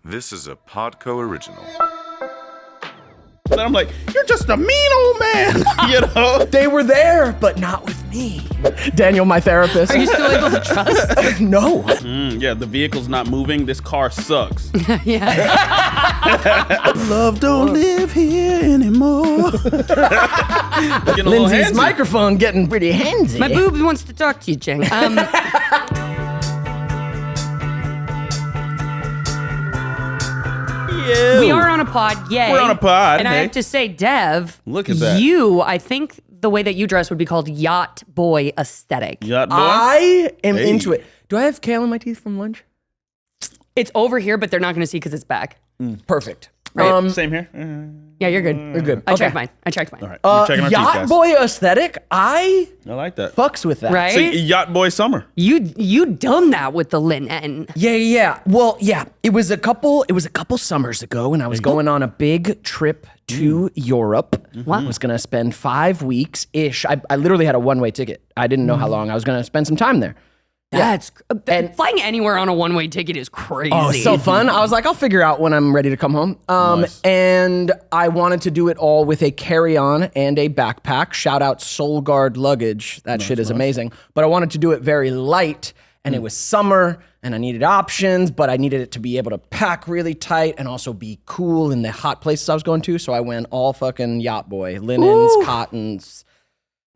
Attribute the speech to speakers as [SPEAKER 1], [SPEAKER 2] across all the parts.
[SPEAKER 1] This is a Podco original.
[SPEAKER 2] And I'm like, you're just a mean old man, you know?
[SPEAKER 3] They were there, but not with me. Daniel, my therapist.
[SPEAKER 4] Are you still able to trust?
[SPEAKER 3] No.
[SPEAKER 2] Yeah, the vehicle's not moving. This car sucks.
[SPEAKER 4] Yeah.
[SPEAKER 2] Love don't live here anymore. Getting a little
[SPEAKER 3] Lindsey's
[SPEAKER 2] handsy.
[SPEAKER 3] microphone getting pretty handsy.
[SPEAKER 4] My boob wants to talk to you, Cheng.
[SPEAKER 2] Yeah.
[SPEAKER 4] We are on a pod, yay.
[SPEAKER 2] We're on a pod,
[SPEAKER 4] And I
[SPEAKER 2] hey.
[SPEAKER 4] have to say, Dev,
[SPEAKER 2] Look at that.
[SPEAKER 4] I think the way that you dress would be called yacht boy aesthetic.
[SPEAKER 2] Yacht boy?
[SPEAKER 3] I am
[SPEAKER 2] Hey.
[SPEAKER 3] into it. Do I have kale in my teeth from lunch?
[SPEAKER 4] It's over here, but they're not going to see because it's back.
[SPEAKER 3] Perfect.
[SPEAKER 4] Right.
[SPEAKER 2] Same here.
[SPEAKER 4] Yeah, you're good.
[SPEAKER 3] You're good.
[SPEAKER 4] I
[SPEAKER 3] Okay.
[SPEAKER 4] checked mine.
[SPEAKER 2] All right. We're checking our teeth,
[SPEAKER 3] Yacht
[SPEAKER 2] guys.
[SPEAKER 3] boy aesthetic. I
[SPEAKER 2] I like that.
[SPEAKER 3] fucks with that.
[SPEAKER 4] Right?
[SPEAKER 2] So, yacht boy summer.
[SPEAKER 4] You done that with the linen.
[SPEAKER 3] Yeah. Well, yeah. It was a couple summers ago when I was going on a big trip to Europe.
[SPEAKER 4] Wow.
[SPEAKER 3] I was gonna spend 5 weeks ish. I literally had a one-way ticket. I didn't know how long. I was gonna spend some time there.
[SPEAKER 4] That's flying anywhere on a one-way ticket is crazy.
[SPEAKER 3] Oh, it's so fun. I was like, I'll figure out when I'm ready to come home.
[SPEAKER 2] Nice.
[SPEAKER 3] And I wanted to do it all with a carry-on and a backpack. Shout out Soul Guard luggage. That shit is amazing. But I wanted to do it very light, and it was summer, and I needed options, but I needed it to be able to pack really tight and also be cool in the hot places I was going to. So I went all fucking yacht boy. Linens, cottons,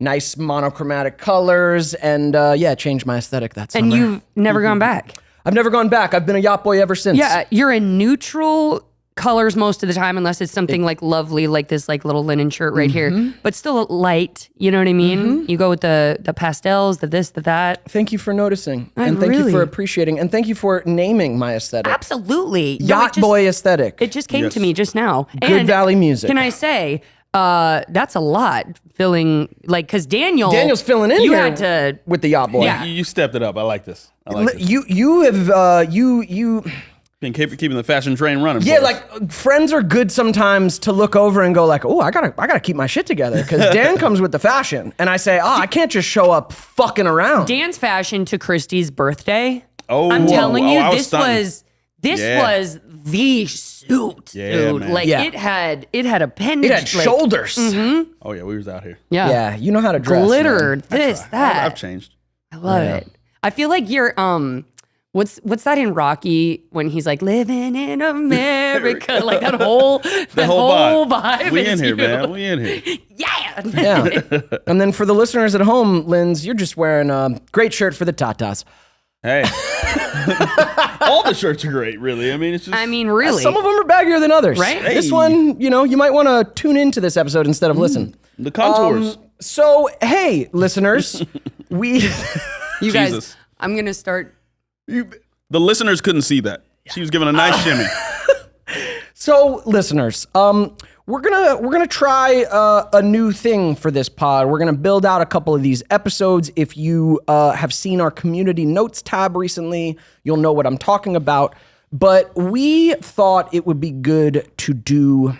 [SPEAKER 3] nice monochromatic colors, and changed my aesthetic that summer.
[SPEAKER 4] And you've never gone back.
[SPEAKER 3] I've never gone back. I've been a yacht boy ever since.
[SPEAKER 4] Yeah, you're in neutral colors most of the time, unless it's something like lovely, like this like little linen shirt right here, but still light. You know what I mean? You go with the pastels, the this, the that.
[SPEAKER 3] Thank you for noticing. And thank you
[SPEAKER 4] really-
[SPEAKER 3] for appreciating. And thank you for naming my aesthetic.
[SPEAKER 4] Absolutely. No,
[SPEAKER 3] Yacht boy aesthetic.
[SPEAKER 4] It just came to
[SPEAKER 2] Yes.
[SPEAKER 4] me just now.
[SPEAKER 3] Good Valley music.
[SPEAKER 4] Can I say, that's a lot filling, like, because
[SPEAKER 3] Daniel's filling in
[SPEAKER 4] you
[SPEAKER 3] here
[SPEAKER 4] had to,
[SPEAKER 3] with the yacht boy.
[SPEAKER 4] Yeah.
[SPEAKER 2] You stepped it up. I like this. I like this.
[SPEAKER 3] You have you
[SPEAKER 2] Been keeping the fashion train running.
[SPEAKER 3] yeah,
[SPEAKER 2] for us.
[SPEAKER 3] like friends are good sometimes to look over and go like, oh, I gotta keep my shit together because Dan comes with the fashion, and I say, I can't just show up fucking around.
[SPEAKER 4] Dan's fashion to Christy's birthday.
[SPEAKER 2] Oh,
[SPEAKER 4] I'm telling you,
[SPEAKER 2] I
[SPEAKER 4] this
[SPEAKER 2] stunned.
[SPEAKER 4] was the suit,
[SPEAKER 2] Yeah,
[SPEAKER 4] dude.
[SPEAKER 2] man.
[SPEAKER 4] Like
[SPEAKER 3] Yeah.
[SPEAKER 4] it had appendage.
[SPEAKER 3] It had
[SPEAKER 4] like,
[SPEAKER 3] shoulders.
[SPEAKER 2] Oh yeah, we was out here.
[SPEAKER 4] Yeah.
[SPEAKER 3] Yeah, you know how to dress.
[SPEAKER 4] Glitter,
[SPEAKER 3] man.
[SPEAKER 4] this, that.
[SPEAKER 2] I've changed.
[SPEAKER 4] I love it. I feel like you're what's that in Rocky when he's like living in America, like that whole vibe.
[SPEAKER 2] We
[SPEAKER 4] is
[SPEAKER 2] in here,
[SPEAKER 4] you.
[SPEAKER 2] man. We in here.
[SPEAKER 4] Yeah.
[SPEAKER 3] Yeah. And then for the listeners at home, Linz, you're just wearing a great shirt for the Tatas.
[SPEAKER 2] Hey. All the shirts are great, really. I mean, it's just.
[SPEAKER 4] I mean, really.
[SPEAKER 3] Some of them are baggier than others.
[SPEAKER 4] Right?
[SPEAKER 3] This
[SPEAKER 2] Hey.
[SPEAKER 3] one, you might want to tune into this episode instead of listen.
[SPEAKER 2] the contours.
[SPEAKER 3] So, hey, listeners, we...
[SPEAKER 4] You guys,
[SPEAKER 2] Jesus.
[SPEAKER 4] I'm gonna start.
[SPEAKER 2] The listeners couldn't see that. She was giving a nice shimmy.
[SPEAKER 3] So, listeners, we're gonna try a new thing for this pod. We're gonna build out a couple of these episodes. If you have seen our community notes tab recently, you'll know what I'm talking about. But we thought it would be good to do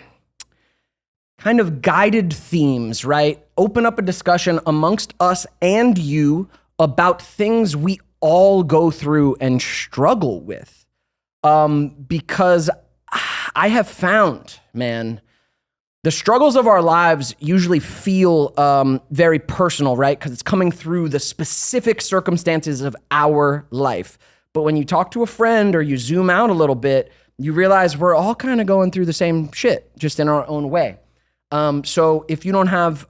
[SPEAKER 3] kind of guided themes, right? Open up a discussion amongst us and you about things we all go through and struggle with. Because I have found, man, the struggles of our lives usually feel very personal, right? Because it's coming through the specific circumstances of our life. But when you talk to a friend or you zoom out a little bit, you realize we're all kind of going through the same shit, just in our own way. So if you don't have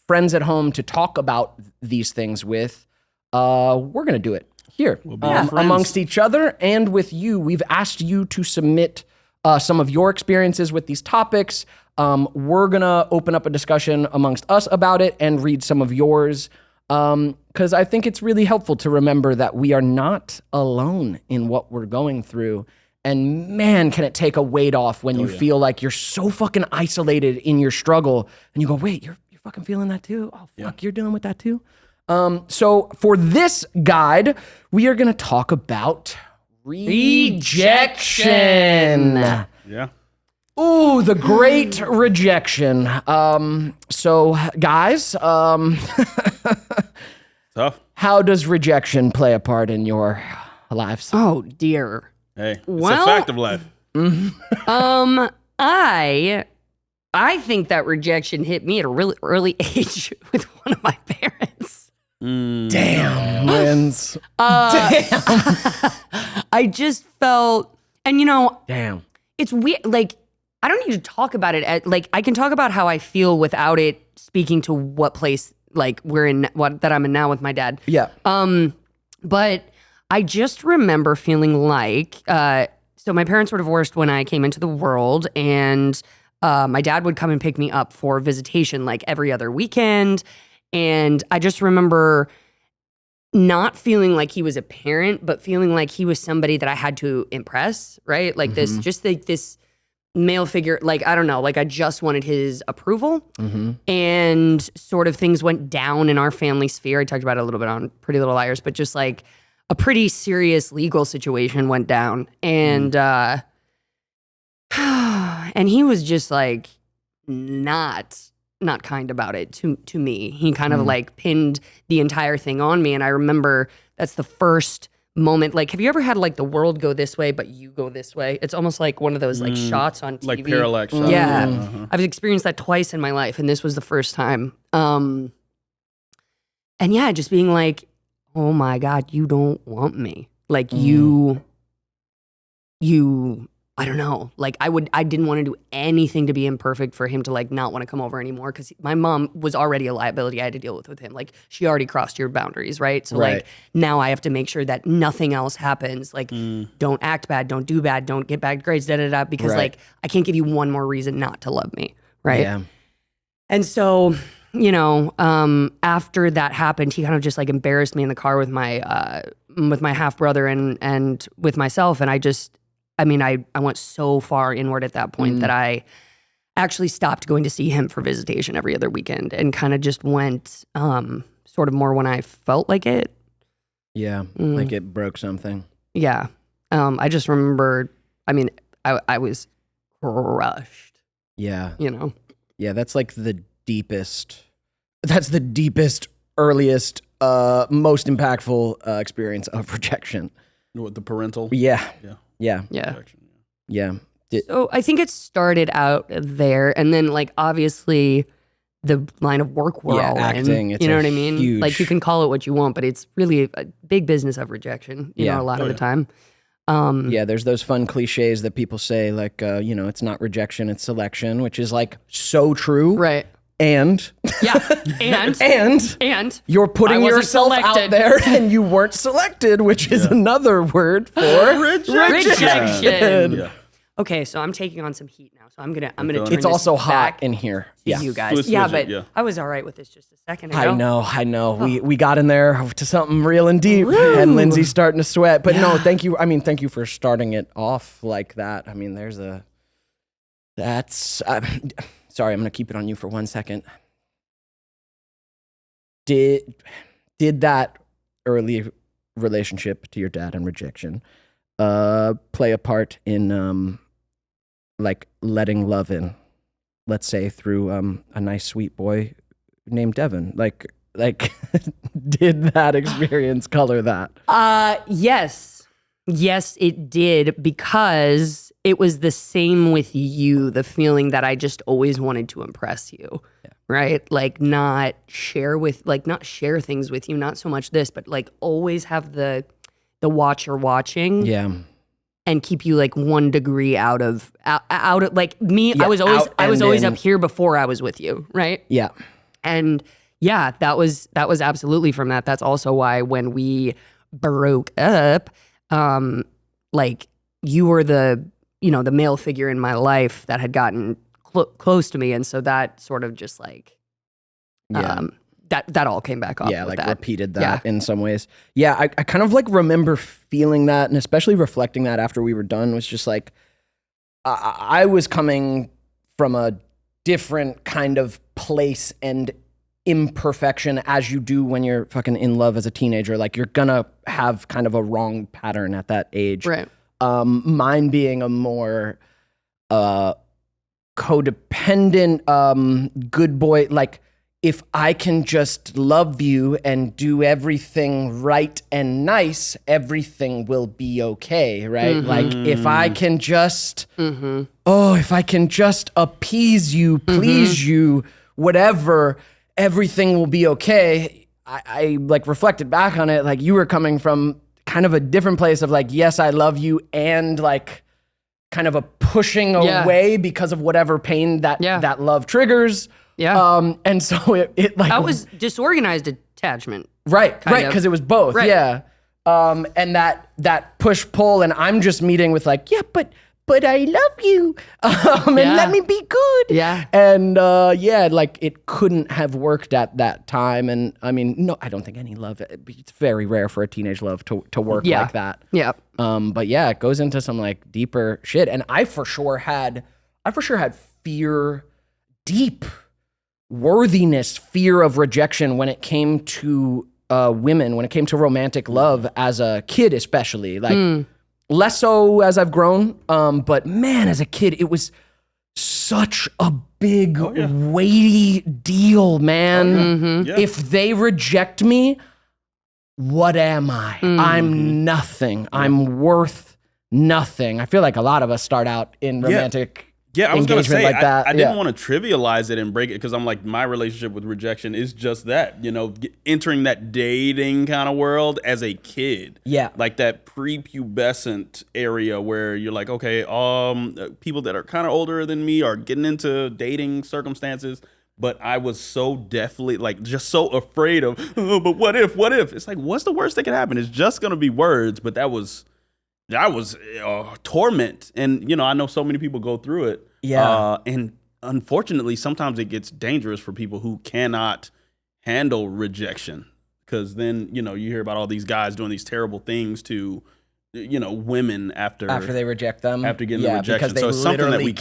[SPEAKER 3] friends at home to talk about these things with, we're going to do it here amongst each other and with you. We've asked you to submit some of your experiences with these topics. We're going to open up a discussion amongst us about it and read some of yours. Because I think it's really helpful to remember that we are not alone in what we're going through. And man, can it take a weight off when you feel like you're so fucking isolated in your struggle. And you go, wait, you're fucking feeling that too? Oh, fuck, you're dealing with that too? So for this guide, we are going to talk about rejection.
[SPEAKER 2] Yeah.
[SPEAKER 3] Ooh, the great rejection. So guys,
[SPEAKER 2] Tough.
[SPEAKER 3] how does rejection play a part in your lives?
[SPEAKER 4] Oh dear.
[SPEAKER 2] Hey, it's
[SPEAKER 4] Well-
[SPEAKER 2] a fact of life.
[SPEAKER 4] I think that rejection hit me at a really early age with one of my parents.
[SPEAKER 3] Damn, Linz.
[SPEAKER 4] I just felt, and
[SPEAKER 3] Damn.
[SPEAKER 4] it's weird. Like, I don't need to talk about it. Like, I can talk about how I feel without it speaking to what place like we're in, that I'm in now with my dad.
[SPEAKER 3] Yeah.
[SPEAKER 4] But I just remember feeling like, so my parents were divorced when I came into the world, and my dad would come and pick me up for visitation like every other weekend. And I just remember not feeling like he was a parent, but feeling like he was somebody that I had to impress, right? Like this male figure, like, I don't know, like I just wanted his approval. And sort of things went down in our family sphere. I talked about it a little bit on Pretty Little Liars, but just like a pretty serious legal situation went down. And and he was just like not kind about it to me. He kind of like pinned the entire thing on me. And I remember that's the first moment. Like, have you ever had like the world go this way, but you go this way? It's almost like one of those like shots on TV.
[SPEAKER 2] Like parallax shots.
[SPEAKER 4] Yeah. I've experienced that twice in my life, and this was the first time. And yeah, just being like, oh my God, you don't want me. Like you, I don't know. Like I didn't want to do anything to be imperfect for him to like not want to come over anymore, because my mom was already a liability I had to deal with him. Like, she already crossed your boundaries, right? So like now I have to make sure that nothing else happens. Like, don't act bad, don't do bad, don't get bad grades, because like I can't give you one more reason not to love me, right?
[SPEAKER 3] Yeah.
[SPEAKER 4] And so, after that happened, he kind of just like embarrassed me in the car with my half brother and with myself, and I went so far inward at that point that I actually stopped going to see him for visitation every other weekend, and kind of just went sort of more when I felt like it.
[SPEAKER 3] Yeah. Like it broke something.
[SPEAKER 4] Yeah. I just remember, I was crushed,
[SPEAKER 3] Yeah.
[SPEAKER 4] Yeah,
[SPEAKER 3] that's like the deepest, earliest, most impactful experience of rejection.
[SPEAKER 2] What, the parental?
[SPEAKER 3] Yeah.
[SPEAKER 4] Yeah.
[SPEAKER 2] Rejection,
[SPEAKER 3] Yeah.
[SPEAKER 4] So I think it started out there, and then like obviously the line of work we're all
[SPEAKER 3] acting,
[SPEAKER 4] in.
[SPEAKER 3] it's
[SPEAKER 4] You know
[SPEAKER 3] a
[SPEAKER 4] what I mean?
[SPEAKER 3] huge-
[SPEAKER 4] Like, you can call it what you want, but it's really a big business of rejection. You know, a lot of the time.
[SPEAKER 3] Yeah, there's those fun cliches that people say, like, it's not rejection, it's selection, which is like so true.
[SPEAKER 4] Right.
[SPEAKER 3] And
[SPEAKER 4] Yeah. And
[SPEAKER 3] and you're putting
[SPEAKER 4] I wasn't
[SPEAKER 3] yourself out
[SPEAKER 4] selected.
[SPEAKER 3] there, and you weren't selected, which is another word for
[SPEAKER 4] rejection.
[SPEAKER 2] Yeah.
[SPEAKER 4] Okay, so I'm taking on some heat now. So I'm gonna
[SPEAKER 2] feeling
[SPEAKER 4] turn
[SPEAKER 2] it.
[SPEAKER 3] It's also
[SPEAKER 4] this
[SPEAKER 3] hot
[SPEAKER 4] back
[SPEAKER 3] in here.
[SPEAKER 4] to
[SPEAKER 3] Yeah,
[SPEAKER 4] you guys.
[SPEAKER 2] Switch
[SPEAKER 4] Yeah,
[SPEAKER 2] it,
[SPEAKER 4] but
[SPEAKER 2] yeah.
[SPEAKER 4] I was all right with this just a second ago.
[SPEAKER 3] I know. We got in there to something real and deep, and Lindsay's starting to sweat. But no, thank you. Thank you for starting it off like that. Sorry, I'm gonna keep it on you for 1 second. Did that early relationship to your dad and rejection play a part in like letting love in? Let's say through a nice sweet boy named Devon. Like did that experience color that?
[SPEAKER 4] Yes, it did, because it was the same with you. The feeling that I just always wanted to impress you, right? Like not share things with you. Not so much this, but like always have the watcher watching.
[SPEAKER 3] Yeah.
[SPEAKER 4] And keep you like 1 degree out of like me.
[SPEAKER 3] Yeah,
[SPEAKER 4] I was always
[SPEAKER 3] in.
[SPEAKER 4] up here before I was with you, right?
[SPEAKER 3] Yeah.
[SPEAKER 4] And yeah, that was absolutely from that. That's also why when we broke up, like you were the male figure in my life that had gotten close to me, and so that sort of just like that all came back up.
[SPEAKER 3] Yeah,
[SPEAKER 4] with
[SPEAKER 3] like
[SPEAKER 4] that.
[SPEAKER 3] repeated that in some ways. Yeah, I kind of like remember feeling that, and especially reflecting that after we were done, was just like, I was coming from a different kind of place and imperfection, as you do when you're fucking in love as a teenager. Like, you're gonna have kind of a wrong pattern at that age.
[SPEAKER 4] Right.
[SPEAKER 3] Mine being a more codependent, good boy, like if I can just love you and do everything right and nice, everything will be okay, right? Like if I can just, if I can just appease you, please you, whatever, everything will be okay. I like reflected back on it, like you were coming from kind of a different place of like, yes, I love you, and like kind of a pushing away because of whatever pain that love triggers.
[SPEAKER 4] Yeah.
[SPEAKER 3] And so it like
[SPEAKER 4] That was disorganized attachment.
[SPEAKER 3] right,
[SPEAKER 4] kind of.
[SPEAKER 3] because it was both.
[SPEAKER 4] Right.
[SPEAKER 3] Yeah. And that push pull, and I'm just meeting with like, yeah, but I love you. And let me be good.
[SPEAKER 4] Yeah.
[SPEAKER 3] And like it couldn't have worked at that time. And I mean, no, I don't think any love, it's very rare for a teenage love to work like that.
[SPEAKER 4] Yeah.
[SPEAKER 3] But yeah, it goes into some like deeper shit. And I for sure had fear, deep worthiness, fear of rejection when it came to women, when it came to romantic love as a kid, especially. Like less so as I've grown. But man, as a kid, it was such a big, weighty deal, man. If they reject me, what am I? I'm nothing. I'm worth nothing. I feel like a lot of us start out in romantic
[SPEAKER 2] I was gonna say,
[SPEAKER 3] like that.
[SPEAKER 2] I didn't want to trivialize it and break it, because I'm like, my relationship with rejection is just that, entering that dating kind of world as a kid.
[SPEAKER 3] Yeah.
[SPEAKER 2] Like that prepubescent area where you're like, okay, people that are kind of older than me are getting into dating circumstances. But I was so definitely like just so afraid of, but what if? It's like, what's the worst that could happen? It's just going to be words. But that was torment. And, I know so many people go through it.
[SPEAKER 3] Yeah.
[SPEAKER 2] And unfortunately, sometimes it gets dangerous for people who cannot handle rejection. Because then, you hear about all these guys doing these terrible things to, women after
[SPEAKER 3] they reject them.
[SPEAKER 2] After getting the rejection. So it's something that we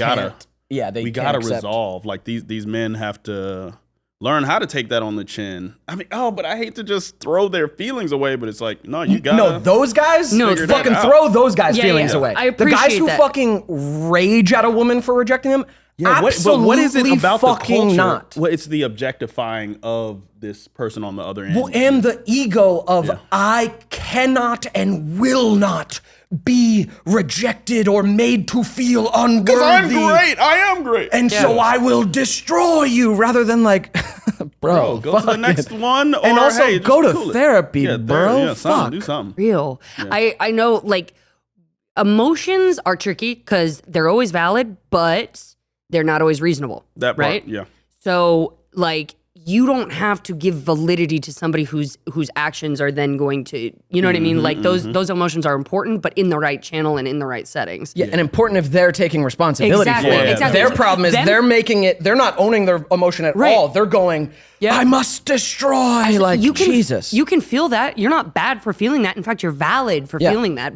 [SPEAKER 2] gotta resolve. Like these men have to learn how to take that on the chin. I mean, but I hate to just throw their feelings away, but it's like, no, you gotta.
[SPEAKER 3] No, those guys, fucking throw those guys' feelings away.
[SPEAKER 4] I
[SPEAKER 3] the guys
[SPEAKER 4] appreciate
[SPEAKER 3] who
[SPEAKER 4] that.
[SPEAKER 3] fucking rage at a woman for rejecting them,
[SPEAKER 2] but what is it about the
[SPEAKER 3] fucking
[SPEAKER 2] culture?
[SPEAKER 3] not.
[SPEAKER 2] Well, it's the objectifying of this person on the other end.
[SPEAKER 3] Well, and the ego of I cannot and will not be rejected or made to feel unworthy.
[SPEAKER 2] Because I'm great. I am great.
[SPEAKER 3] And so I will destroy you, rather than like, bro,
[SPEAKER 2] go to the next one. Or,
[SPEAKER 3] and also
[SPEAKER 2] hey,
[SPEAKER 3] go to
[SPEAKER 2] cool
[SPEAKER 3] therapy, bro.
[SPEAKER 2] Do something.
[SPEAKER 4] Real. Yeah. I know, like, emotions are tricky because they're always valid, but they're not always reasonable.
[SPEAKER 2] That part,
[SPEAKER 4] right?
[SPEAKER 2] Yeah.
[SPEAKER 4] So, like, you don't have to give validity to somebody whose actions are then going to, you know what I mean? Like those emotions are important, but in the right channel and in the right settings.
[SPEAKER 3] Yeah, and important if they're taking responsibility for it.
[SPEAKER 4] Exactly.
[SPEAKER 3] Their problem is they're making it, they're not owning their emotion at all. They're going, I must destroy, like, Jesus.
[SPEAKER 4] You can feel that. You're not bad for feeling that. In fact, you're valid for feeling that.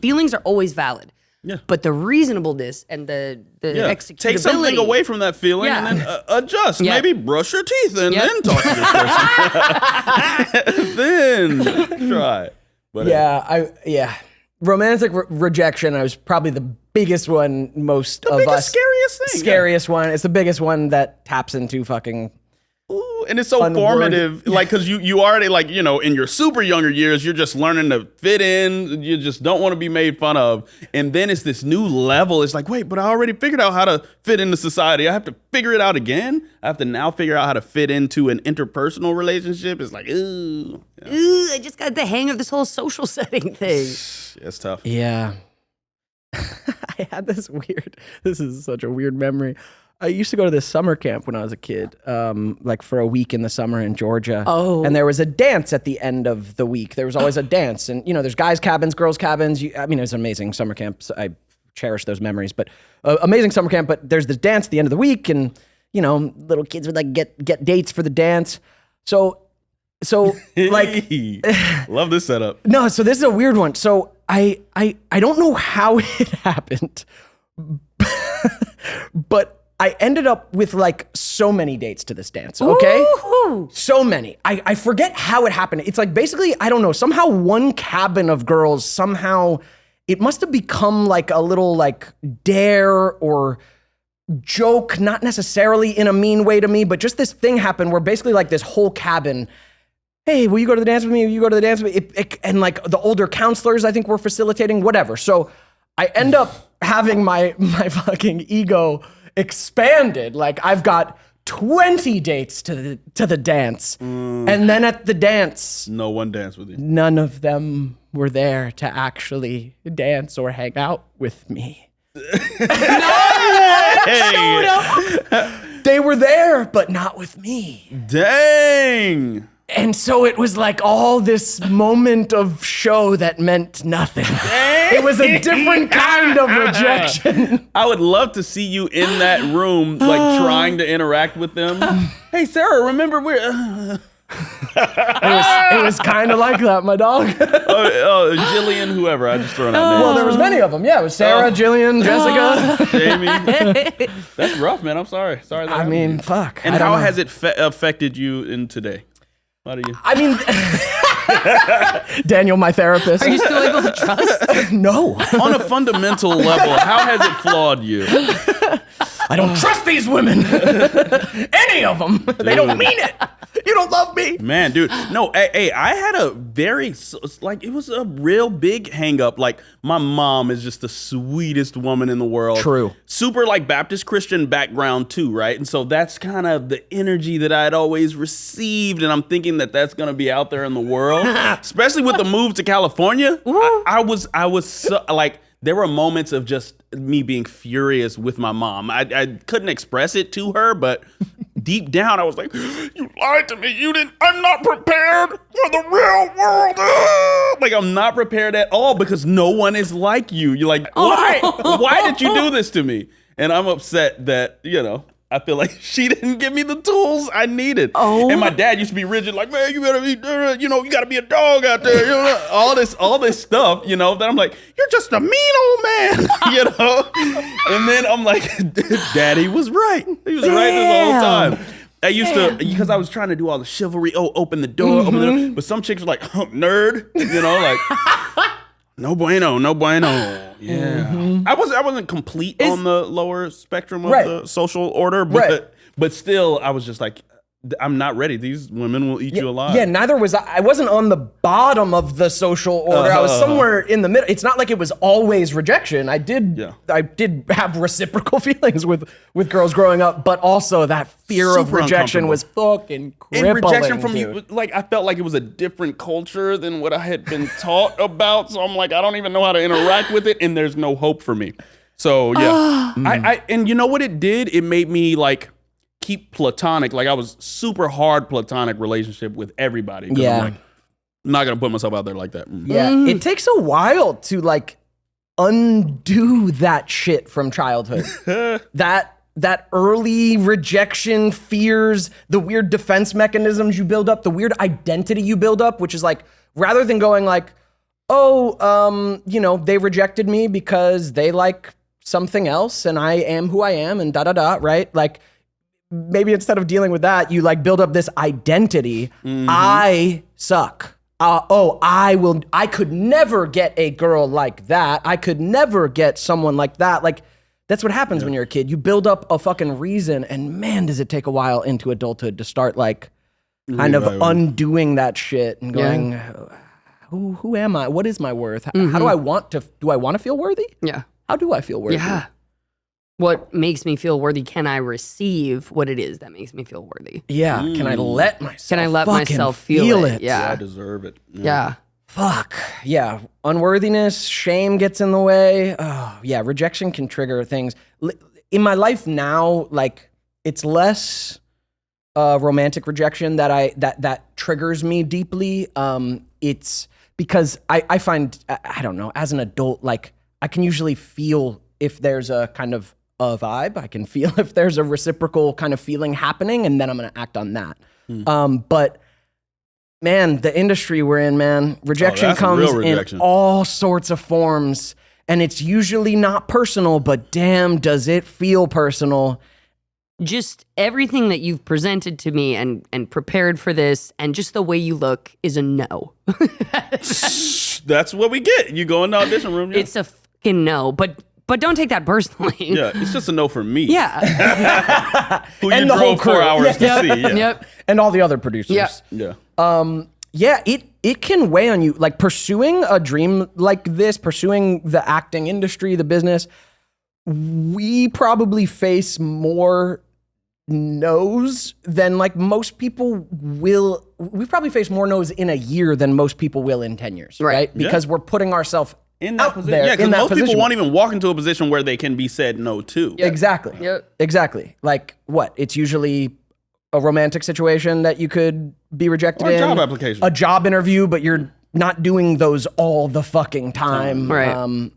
[SPEAKER 4] Feelings are always valid. Yeah. But the reasonabledness and the executability.
[SPEAKER 2] Take something away from that feeling and then adjust.
[SPEAKER 4] Yeah.
[SPEAKER 2] Maybe brush your teeth and then talk to this person. Then try. But
[SPEAKER 3] romantic rejection was probably the biggest one most of us.
[SPEAKER 2] Scariest thing.
[SPEAKER 3] Scariest one. It's the biggest one that taps into fucking.
[SPEAKER 2] Ooh, and it's so formative, like, because you already, like, in your super younger years, you're just learning to fit in. You just don't want to be made fun of. And then it's this new level. It's like, wait, but I already figured out how to fit into society. I have to figure it out again. I have to now figure out how to fit into an interpersonal relationship. It's like, ooh. Yeah.
[SPEAKER 4] Ooh, I just got the hang of this whole social setting thing.
[SPEAKER 2] It's tough.
[SPEAKER 3] Yeah. I had this is such a weird memory. I used to go to this summer camp when I was a kid, like for a week in the summer in Georgia.
[SPEAKER 4] Oh.
[SPEAKER 3] And there was a dance at the end of the week. There was always a dance. And, there's guys' cabins, girls' cabins. It was an amazing summer camp. So I cherish those memories. But amazing summer camp. But there's this dance at the end of the week. And, little kids would like get dates for the dance. So like.
[SPEAKER 2] Love this setup.
[SPEAKER 3] No, so this is a weird one. So I don't know how it happened, but I ended up with like so many dates to this dance, okay?
[SPEAKER 4] Ooh.
[SPEAKER 3] So many. I forget how it happened. It's like basically, I don't know, somehow one cabin of girls, somehow it must have become like a little like dare or joke, not necessarily in a mean way to me, but just this thing happened where basically like this whole cabin, hey, will you go to the dance with me? Will you go to the dance with me? And like the older counselors, I think, were facilitating, whatever. So I end up having my fucking ego expanded. Like I've got 20 dates to the dance. And then at the dance,
[SPEAKER 2] No one danced with you.
[SPEAKER 3] none of them were there to actually dance or hang out with me. They were there, but not with me.
[SPEAKER 2] Dang.
[SPEAKER 3] And so it was like all this moment of show that meant nothing. It was a different kind of rejection.
[SPEAKER 2] I would love to see you in that room, like trying to interact with them. Hey, Sarah, remember we're...
[SPEAKER 3] It was kind of like that, my dog.
[SPEAKER 2] Jillian, whoever. I just thrown out names.
[SPEAKER 3] Well, there was many of them. Yeah, it was Sarah, Jillian, Jessica.
[SPEAKER 2] Jamie. That's rough, man. I'm sorry. Sorry that
[SPEAKER 3] I
[SPEAKER 2] happened to
[SPEAKER 3] mean,
[SPEAKER 2] you.
[SPEAKER 3] fuck.
[SPEAKER 2] And
[SPEAKER 3] I don't
[SPEAKER 2] how
[SPEAKER 3] know.
[SPEAKER 2] has it affected you in today? How do you?
[SPEAKER 3] I mean, Daniel, my therapist.
[SPEAKER 4] Are you still able to trust?
[SPEAKER 3] No.
[SPEAKER 2] On a fundamental level, how has it flawed you?
[SPEAKER 3] I don't trust these women. Any of them. They don't mean it. You don't love me.
[SPEAKER 2] Man, dude. No, hey, I had a very, like, it was a real big hang up. Like, my mom is just the sweetest woman in the world.
[SPEAKER 3] True.
[SPEAKER 2] Super, like, Baptist Christian background, too, right? And so that's kind of the energy that I had always received. And I'm thinking that that's going to be out there in the world, especially with the move to California. I was so, like, there were moments of just me being furious with my mom. I couldn't express it to her, but deep down I was like, you lied to me. I'm not prepared for the real world. Like, I'm not prepared at all because no one is like you. You're like, why? Why did you do this to me? And I'm upset that, I feel like she didn't give me the tools I needed.
[SPEAKER 4] Oh.
[SPEAKER 2] And my dad used to be rigid, like, man, you gotta be, you gotta be a dog out there, all this stuff, that I'm like, you're just a mean old man, And then I'm like, Daddy was right. He was right this whole time. I used to, because I was trying to do all the chivalry. Oh, open the door. But some chicks were like, nerd, like, no bueno, no bueno. Yeah, I wasn't complete on the lower spectrum of the social order, but still, I was just like, I'm not ready. These women will eat you alive.
[SPEAKER 3] Yeah, neither was I. I wasn't on the bottom of the social order. I was somewhere in the middle. It's not like it was always rejection. I did have reciprocal feelings with girls growing up, but also that fear of
[SPEAKER 2] Super
[SPEAKER 3] rejection was fucking crippling.
[SPEAKER 2] And rejection from
[SPEAKER 3] dude.
[SPEAKER 2] you, like, I felt like it was a different culture than what I had been taught about. So I'm like, I don't even know how to interact with it, and there's no hope for me. So yeah, and you know what it did? It made me like keep platonic. Like, I was super hard platonic relationship with everybody.
[SPEAKER 3] Yeah.
[SPEAKER 2] I'm like, I'm not gonna put myself out there like that.
[SPEAKER 3] Yeah, it takes a while to like undo that shit from childhood. that early rejection, fears, the weird defense mechanisms you build up, the weird identity you build up, which is like, rather than going like, they rejected me because they like something else and I am who I am and right? Like, maybe instead of dealing with that, you like build up this identity. I suck. I could never get a girl like that. I could never get someone like that. Like, that's what happens when you're a kid. You build up a fucking reason, and man, does it take a while into adulthood to start like kind of undoing that shit and going, who am I? What is my worth? How do I want to feel worthy?
[SPEAKER 4] Yeah.
[SPEAKER 3] How do I feel worthy?
[SPEAKER 4] Yeah. What makes me feel worthy? Can I receive what it is that makes me feel worthy?
[SPEAKER 3] Yeah. Can I let myself?
[SPEAKER 4] Can I let
[SPEAKER 3] fucking
[SPEAKER 4] myself feel it?
[SPEAKER 2] Yeah, I
[SPEAKER 4] Yeah.
[SPEAKER 2] deserve it.
[SPEAKER 4] Yeah.
[SPEAKER 3] Fuck. Yeah. Unworthiness, shame gets in the way. Oh, yeah. Rejection can trigger things. In my life now, like, it's less romantic rejection that triggers me deeply. It's because I find, I don't know, as an adult, like, I can usually feel if there's a kind of a vibe. I can feel if there's a reciprocal kind of feeling happening, and then I'm going to act on that. But man, the industry we're in, man, rejection comes in all sorts of forms, and it's usually not personal, but damn, does it feel personal.
[SPEAKER 4] Just everything that you've presented to me and prepared for this, and just the way you look is a no.
[SPEAKER 2] That's what we get. You go in the audition room. Yeah.
[SPEAKER 4] It's a fucking no. But but don't take that personally.
[SPEAKER 2] Yeah, it's just a no for me.
[SPEAKER 4] Yeah.
[SPEAKER 2] Who
[SPEAKER 3] And
[SPEAKER 2] you
[SPEAKER 3] the whole
[SPEAKER 2] drove 4
[SPEAKER 3] crew.
[SPEAKER 2] hours to
[SPEAKER 3] Yeah.
[SPEAKER 2] see. Yeah.
[SPEAKER 4] Yep.
[SPEAKER 3] And all the other producers.
[SPEAKER 4] Yeah.
[SPEAKER 2] Yeah.
[SPEAKER 3] Yeah, it can weigh on you. Like pursuing a dream like this, pursuing the acting industry, the business, we probably face more no's than like most people will. We probably face more no's in a year than most people will in 10 years, right? Because we're putting ourselves
[SPEAKER 2] In that
[SPEAKER 3] out
[SPEAKER 2] position.
[SPEAKER 3] there.
[SPEAKER 2] Yeah, because
[SPEAKER 3] in that
[SPEAKER 2] most
[SPEAKER 3] position.
[SPEAKER 2] people won't even walk into a position where they can be said no to.
[SPEAKER 3] Exactly.
[SPEAKER 4] Yep.
[SPEAKER 3] Exactly. Like what? It's usually a romantic situation that you could be rejected
[SPEAKER 2] Or a
[SPEAKER 3] in.
[SPEAKER 2] job application.
[SPEAKER 3] A job interview, but you're not doing those all the fucking time.
[SPEAKER 4] Right.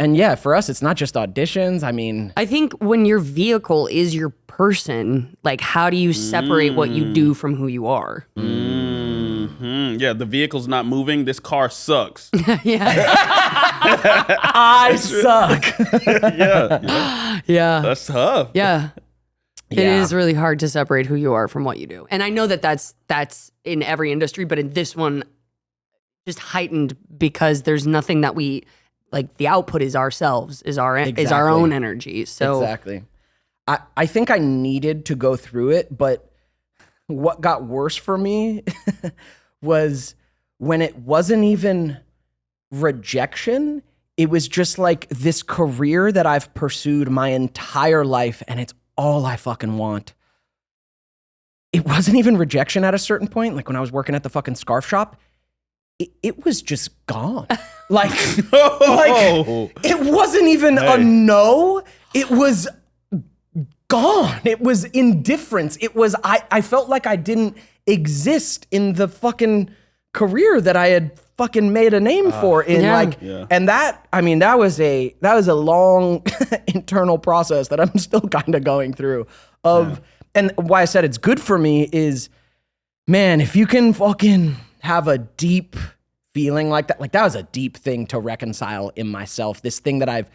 [SPEAKER 3] And yeah, for us, it's not just auditions. I mean,
[SPEAKER 4] I think when your vehicle is your person, like how do you separate what you do from who you are?
[SPEAKER 2] Yeah, the vehicle's not moving. This car sucks.
[SPEAKER 3] I suck.
[SPEAKER 2] Yeah.
[SPEAKER 4] Yeah.
[SPEAKER 2] That's tough.
[SPEAKER 4] Yeah. It
[SPEAKER 3] Yeah.
[SPEAKER 4] is really hard to separate who you are from what you do. And I know that that's in every industry, but in this one, just heightened because there's nothing that we like. The output is ourselves, is our
[SPEAKER 3] Exactly.
[SPEAKER 4] own energy. So
[SPEAKER 3] Exactly. I think I needed to go through it, but what got worse for me was when it wasn't even rejection. It was just like this career that I've pursued my entire life, and it's all I fucking want. It wasn't even rejection at a certain point. Like when I was working at the fucking scarf shop, it was just gone. Like, it wasn't even a no. It was gone. It was indifference. It was, I felt like I didn't exist in the fucking career that I had fucking made a name for in and that, I mean, that was a long internal process that I'm still kind of going through and why I said it's good for me is, man, if you can fucking have a deep feeling like that was a deep thing to reconcile in myself. This thing that I've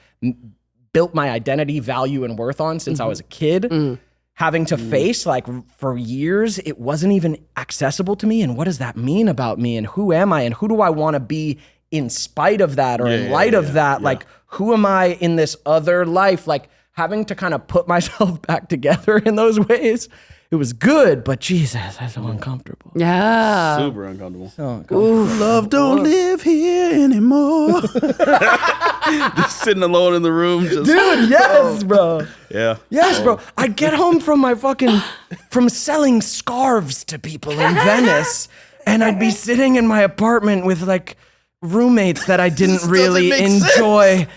[SPEAKER 3] built my identity, value, and worth on since I was a kid, having to face like for years, it wasn't even accessible to me. And what does that mean about me? And who am I? And who do I want to be in spite of that or in light of that? Like, who am I in this other life? Like having to kind of put myself back together in those ways. It was good, but Jesus, that's so uncomfortable.
[SPEAKER 4] yeah.
[SPEAKER 2] Super uncomfortable.
[SPEAKER 3] So uncomfortable.
[SPEAKER 2] Love don't live here anymore. Just sitting alone in the room. Just,
[SPEAKER 3] Dude, yes, bro.
[SPEAKER 2] Yeah.
[SPEAKER 3] Yes, bro. I'd get home from selling scarves to people in Venice, and I'd be sitting in my apartment with like roommates that I didn't really
[SPEAKER 2] make
[SPEAKER 3] enjoy.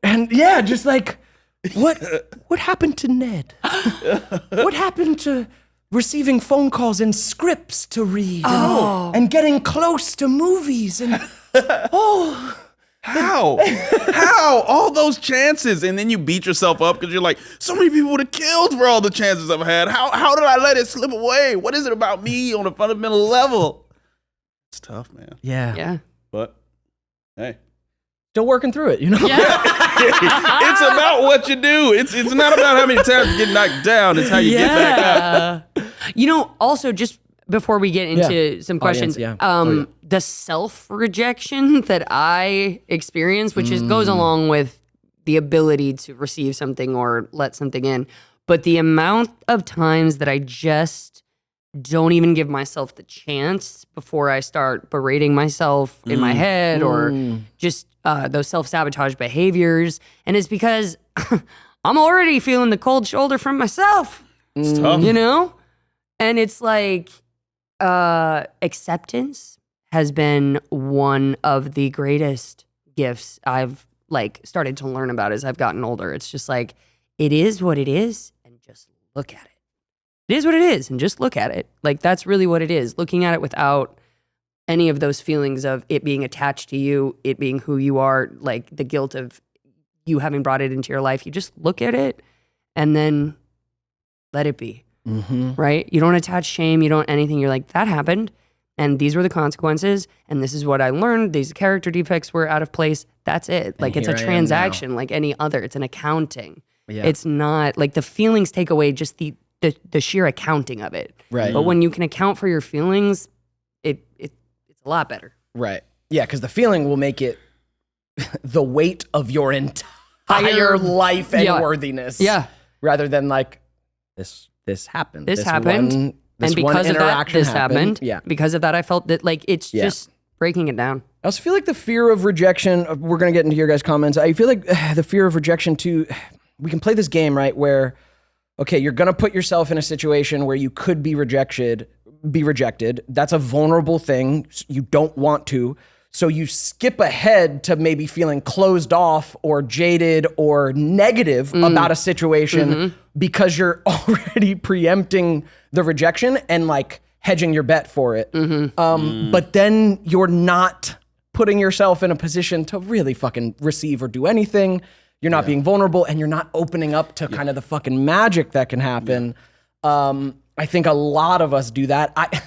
[SPEAKER 3] And yeah, just like, what happened to Ned? What happened to receiving phone calls and scripts to read and getting close to movies and
[SPEAKER 2] How? All those chances, and then you beat yourself up because you're like, so many people would have killed for all the chances I've had. How did I let it slip away? What is it about me on a fundamental level? It's tough, man.
[SPEAKER 3] yeah.
[SPEAKER 2] But hey,
[SPEAKER 3] Still working through it, you know?
[SPEAKER 2] it's about what you do. It's not about how many times you get knocked down. It's how you get back up.
[SPEAKER 4] You know, also just before we get into some questions,
[SPEAKER 3] Audience,
[SPEAKER 4] the self-rejection that I experience, which goes along with the ability to receive something or let something in, but the amount of times that I just don't even give myself the chance before I start berating myself in my head or just those self-sabotage behaviors. And it's because I'm already feeling the cold shoulder from myself.
[SPEAKER 2] It's tough.
[SPEAKER 4] You know? And it's like acceptance has been one of the greatest gifts I've like started to learn about as I've gotten older. It's just like, it is what it is and just look at it. It is what it is and just look at it. Like that's really what it is. Looking at it without any of those feelings of it being attached to you, it being who you are, like the guilt of you having brought it into your life. You just look at it and then let it be. Right? You don't attach shame. You don't anything. You're like, that happened. And these were the consequences. And this is what I learned. These character defects were out of place. That's it. Like it's a transaction like any other. It's an accounting.
[SPEAKER 3] Yeah.
[SPEAKER 4] It's not like the feelings take away just the sheer accounting of it.
[SPEAKER 3] Right.
[SPEAKER 4] But when you can account for your feelings, it's a lot better.
[SPEAKER 3] Right. Yeah, because the feeling will make it the weight of your entire higher life and
[SPEAKER 4] Yeah.
[SPEAKER 3] worthiness.
[SPEAKER 4] Yeah.
[SPEAKER 3] Rather than like this happened.
[SPEAKER 4] This happened.
[SPEAKER 3] This
[SPEAKER 4] And because of that,
[SPEAKER 3] interaction
[SPEAKER 4] this happened.
[SPEAKER 3] Yeah.
[SPEAKER 4] Because of that, I felt that like it's just breaking it down.
[SPEAKER 3] I also feel like the fear of rejection, we're going to get into your guys' comments. I feel like the fear of rejection too, we can play this game, right? Where, okay, you're going to put yourself in a situation where you could be rejected. That's a vulnerable thing. You don't want to. So you skip ahead to maybe feeling closed off or jaded or negative about a situation because you're already preempting the rejection and like hedging your bet for it. But then you're not putting yourself in a position to really fucking receive or do anything. You're not being vulnerable and you're not opening up to kind of the fucking magic that can happen. I think a lot of us do that.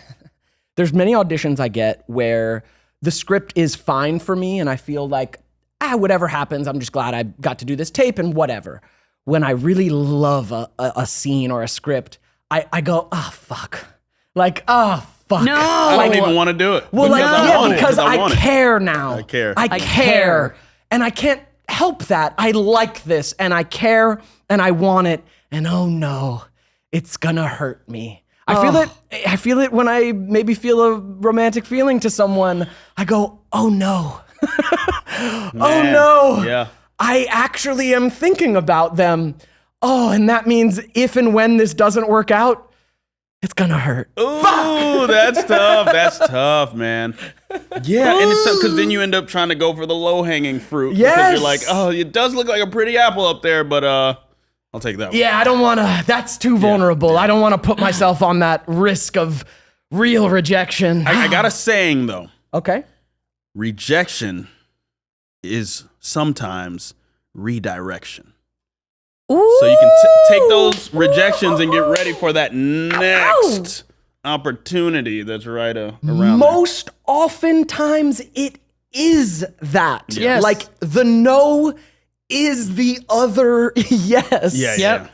[SPEAKER 3] There's many auditions I get where the script is fine for me and I feel like, whatever happens, I'm just glad I got to do this tape and whatever. When I really love a scene or a script, I go, fuck. Like, fuck.
[SPEAKER 4] No.
[SPEAKER 2] I don't even want to do it.
[SPEAKER 3] Well, because I
[SPEAKER 2] want it.
[SPEAKER 3] care now.
[SPEAKER 2] I care.
[SPEAKER 3] I care. And I can't help that. I like this and I care and I want it. And oh no, it's gonna hurt me. I feel it when I maybe feel a romantic feeling to someone. I go, oh no. Oh no.
[SPEAKER 2] Yeah.
[SPEAKER 3] I actually am thinking about them. Oh, and that means if and when this doesn't work out, it's gonna hurt.
[SPEAKER 2] Ooh, that's tough. That's tough, man. Yeah, and it's tough because then you end up trying to go for the low-hanging fruit.
[SPEAKER 3] Yes.
[SPEAKER 2] Because you're like, oh, it does look like a pretty apple up there, but I'll take that one.
[SPEAKER 3] Yeah, I don't want to. That's too vulnerable. I don't want to put myself on that risk of real rejection.
[SPEAKER 2] I got a saying, though.
[SPEAKER 3] Okay.
[SPEAKER 2] Rejection is sometimes redirection.
[SPEAKER 4] Ooh.
[SPEAKER 2] So you can take those rejections and get ready for that next opportunity that's right around there.
[SPEAKER 3] Most oftentimes it is that.
[SPEAKER 4] Yes.
[SPEAKER 3] Like the no is the other yes.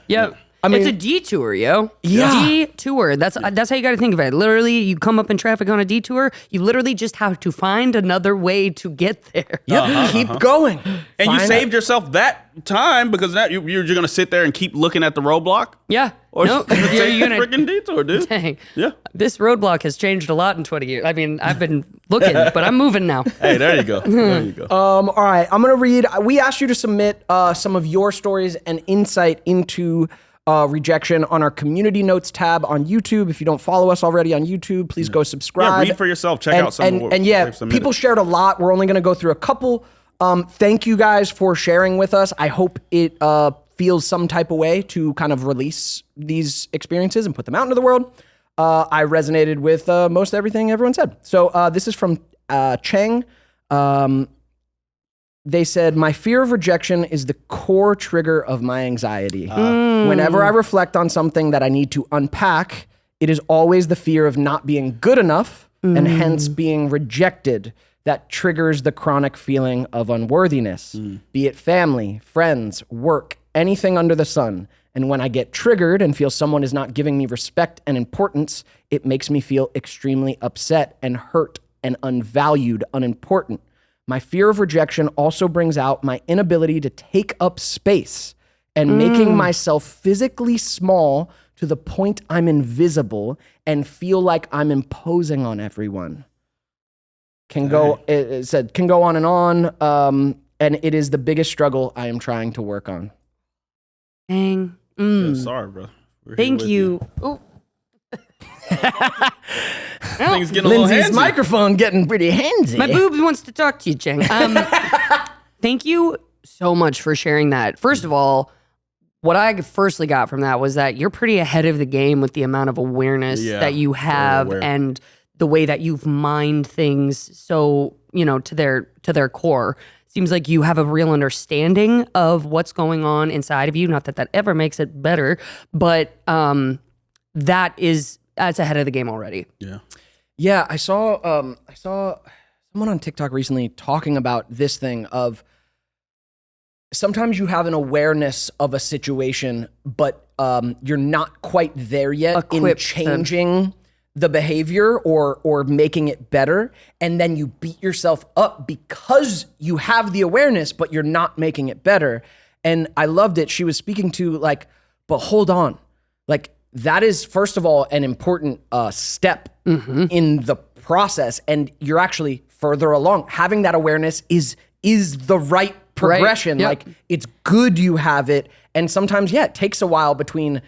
[SPEAKER 4] Yep.
[SPEAKER 3] I mean,
[SPEAKER 4] it's a detour, yo.
[SPEAKER 3] Yeah.
[SPEAKER 4] Detour. That's how you got to think of it. Literally, you come up in traffic on a detour. You literally just have to find another way to get there.
[SPEAKER 3] Yep. Keep going.
[SPEAKER 2] And you saved yourself that time because now you're just going to sit there and keep looking at the roadblock?
[SPEAKER 4] Yeah.
[SPEAKER 2] Or
[SPEAKER 4] No,
[SPEAKER 2] take
[SPEAKER 4] you're
[SPEAKER 2] a
[SPEAKER 4] gonna.
[SPEAKER 2] freaking detour, dude.
[SPEAKER 4] Dang.
[SPEAKER 2] Yeah.
[SPEAKER 4] This roadblock has changed a lot in 20 years. I mean, I've been looking, but I'm moving now.
[SPEAKER 2] Hey, there you go. There you go.
[SPEAKER 3] All right, I'm gonna read. We asked you to submit some of your stories and insight into rejection on our community notes tab on YouTube. If you don't follow us already on YouTube, please go subscribe.
[SPEAKER 2] Yeah, read for yourself. Check out some of what
[SPEAKER 3] and yeah,
[SPEAKER 2] they've submitted.
[SPEAKER 3] people shared a lot. We're only gonna go through a couple. Thank you guys for sharing with us. I hope it feels some type of way to kind of release these experiences and put them out into the world. I resonated with most everything everyone said. So this is from Cheng. They said, my fear of rejection is the core trigger of my anxiety. Whenever I reflect on something that I need to unpack, it is always the fear of not being good enough and hence being rejected that triggers the chronic feeling of unworthiness, be it family, friends, work, anything under the sun. And when I get triggered and feel someone is not giving me respect and importance, it makes me feel extremely upset and hurt and unvalued, unimportant. My fear of rejection also brings out my inability to take up space and making myself physically small to the point I'm invisible and feel like I'm imposing on everyone. It said, can go on, and it is the biggest struggle I am trying to work on.
[SPEAKER 4] Dang.
[SPEAKER 2] Yeah, sorry, bro. We're here
[SPEAKER 4] Thank
[SPEAKER 2] with
[SPEAKER 4] you. Oh,
[SPEAKER 2] Things getting a little
[SPEAKER 3] Lindsey's
[SPEAKER 2] handsy.
[SPEAKER 3] microphone getting pretty handsy.
[SPEAKER 4] my boob wants to talk to you, Cheng. Thank you so much for sharing that. First of all, what I firstly got from that was that you're pretty ahead of the game with the amount of awareness that you have
[SPEAKER 2] aware.
[SPEAKER 4] and the way that you've mined things so, to their core. Seems like you have a real understanding of what's going on inside of you. Not that ever makes it better, but that's ahead of the game already.
[SPEAKER 2] Yeah.
[SPEAKER 3] Yeah, I saw someone on TikTok recently talking about this thing of sometimes you have an awareness of a situation, but you're not quite there yet in
[SPEAKER 4] Equipped
[SPEAKER 3] changing the behavior or making it better, and then you beat yourself up because you have the awareness, but you're not making it better. And I loved it. She was speaking to like, but hold on. Like that is, first of all, an important step in the process. And you're actually further along. Having that awareness is the right progression.
[SPEAKER 4] Right. Yep.
[SPEAKER 3] Like it's good you have it. And sometimes, it takes a while between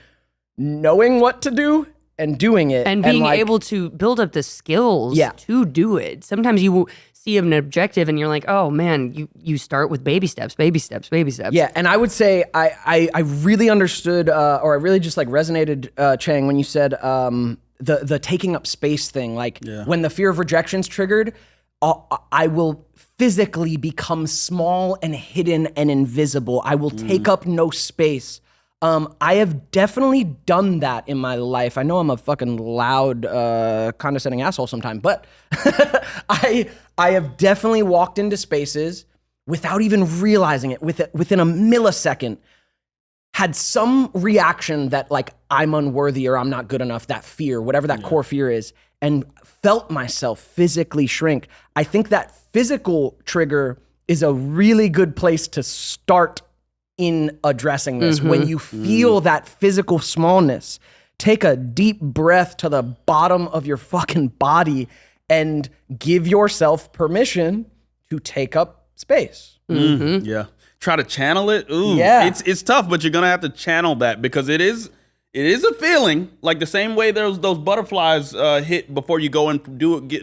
[SPEAKER 3] knowing what to do and doing it.
[SPEAKER 4] And being able to build up the skills to do it. Sometimes you see an objective and you're like, oh man, you start with baby steps.
[SPEAKER 3] Yeah, and I would say I really understood, or I really just like resonated, Chang, when you said the taking up space thing. Like when the fear of rejection's triggered, I will physically become small and hidden and invisible. I will take up no space. I have definitely done that in my life. I know I'm a fucking loud, condescending asshole sometimes, but I have definitely walked into spaces without even realizing it, within a millisecond, had some reaction that like I'm unworthy or I'm not good enough, that fear, whatever that core fear is, and felt myself physically shrink. I think that physical trigger is a really good place to start in addressing this. When you feel that physical smallness, take a deep breath to the bottom of your fucking body and give yourself permission to take up space.
[SPEAKER 2] Yeah. Try to channel it. Ooh, it's tough, but you're gonna have to channel that because it is a feeling. Like the same way those butterflies hit before you go and